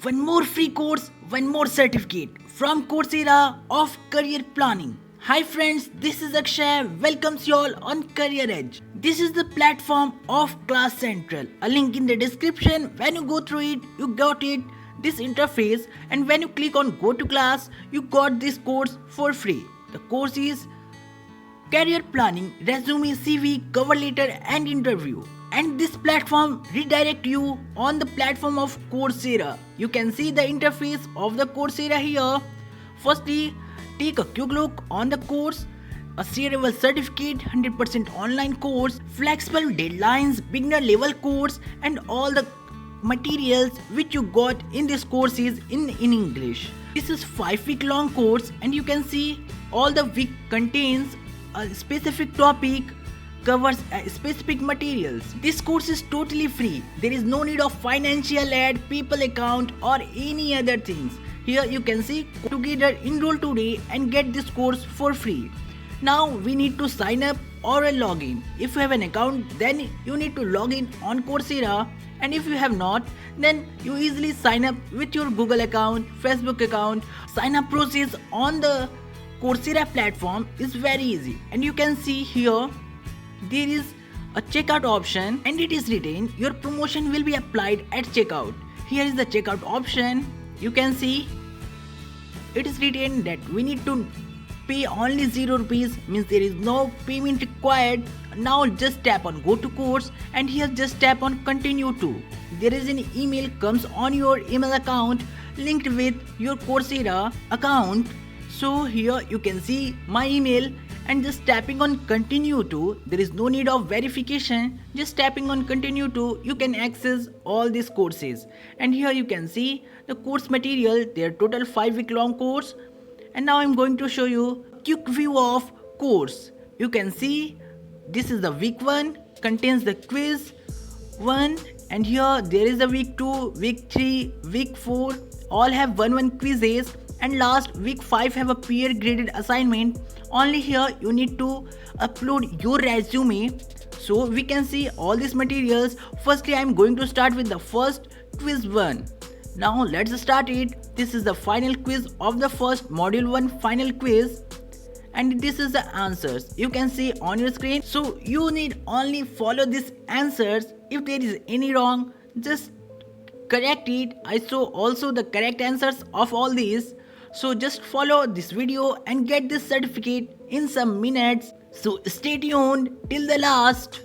One more free course, one more certificate from Coursera of Career Planning. Hi friends, this is Akshay. Welcomes you all on Career Edge. This is the platform of Class Central. A link in the description. When you go through it, you got it. This interface, and when you click on go to class, you got this course for free. The course is Career Planning, Resume, CV, Cover Letter and Interview. And this platform redirect you on the platform of Coursera. You can see the interface of the Coursera here. Firstly, take a quick look on the course. A shareable certificate, 100% online course, flexible deadlines, beginner level course, and all the materials which you got in this course is in English. This is 5 week long course, and you can see all the week contains a specific topic, covers specific materials. This course is totally free. There is no need of financial aid, people account or any other things. Here you can see together enroll today and get this course for free. Now we need to sign up or a login. If you have an account, then you need to log in on Coursera, and if you have not, then you easily sign up with your Google account, Facebook account. Sign up process on the Coursera platform is very easy, and you can see here there is a checkout option, and it is written your promotion will be applied at checkout. Here is the checkout option. You can see it is written that we need to pay only 0 rupees, means there is no payment required. Now just tap on go to course, and here just tap on continue to. There is an email comes on your email account linked with your Coursera account. So here you can see my email, and just tapping on continue to, there is no need of verification. Just tapping on continue to, you can access all these courses. And here you can see the course material, their total 5 week long course. And now I'm going to show you a quick view of course. You can see this is the week 1, contains the quiz 1, and here there is a week 2, week 3, week 4, all have 1 quizzes, and last week 5 have a peer graded assignment. Only here you need to upload your resume. So we can see all these materials. Firstly, I'm going to start with the first quiz 1. Now let's start it. This is the final quiz of the first module 1 final quiz, and this is the answers you can see on your screen. So you need only follow these answers. If there is any wrong, just correct it. I show also the correct answers of all these. So just follow this video and get this certificate in some minutes. So stay tuned till the last.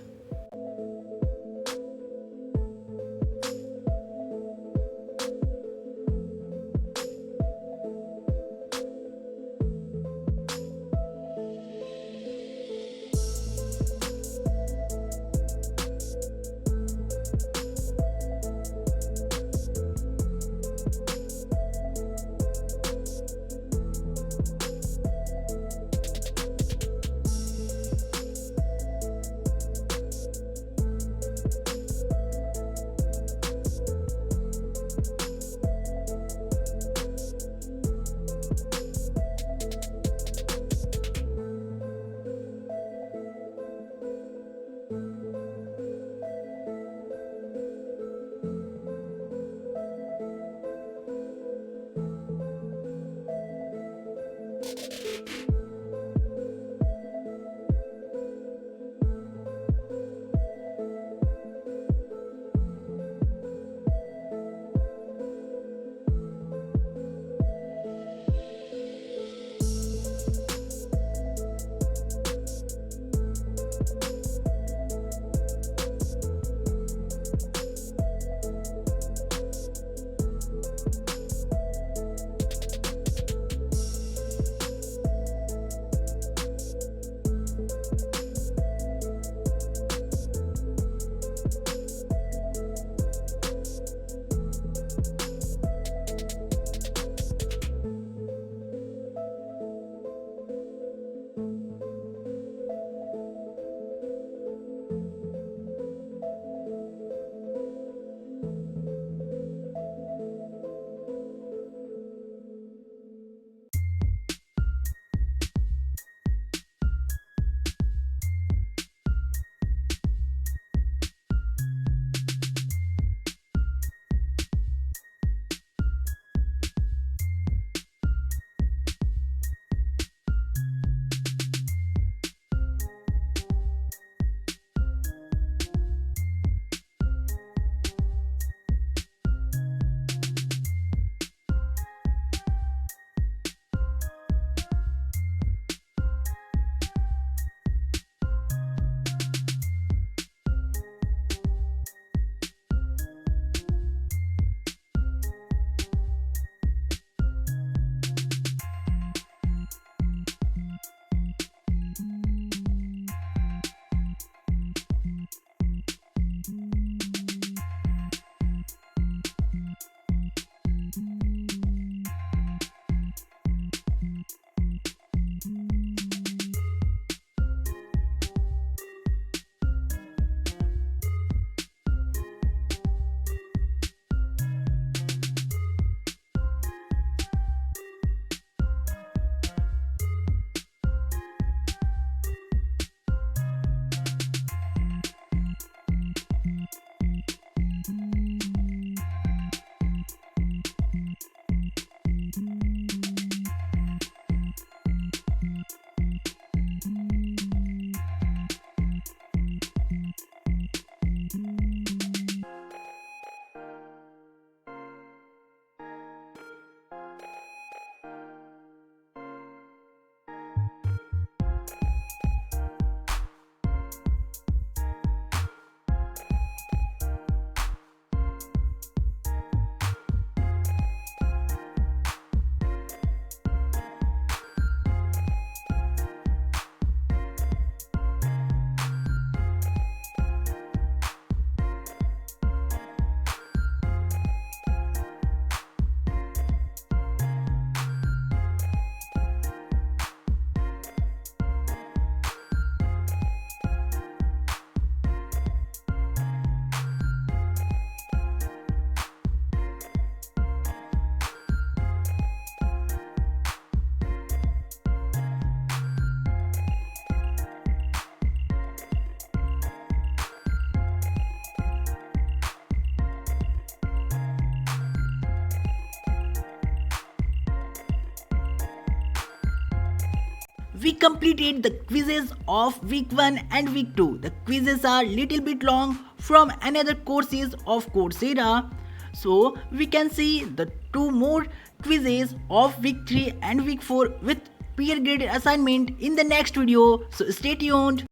we completed the quizzes of week 1 and week 2. The quizzes are little bit long from another courses of Coursera. So we can see the 2 more quizzes of week 3 and week 4 with peer graded assignment in the next video. So stay tuned.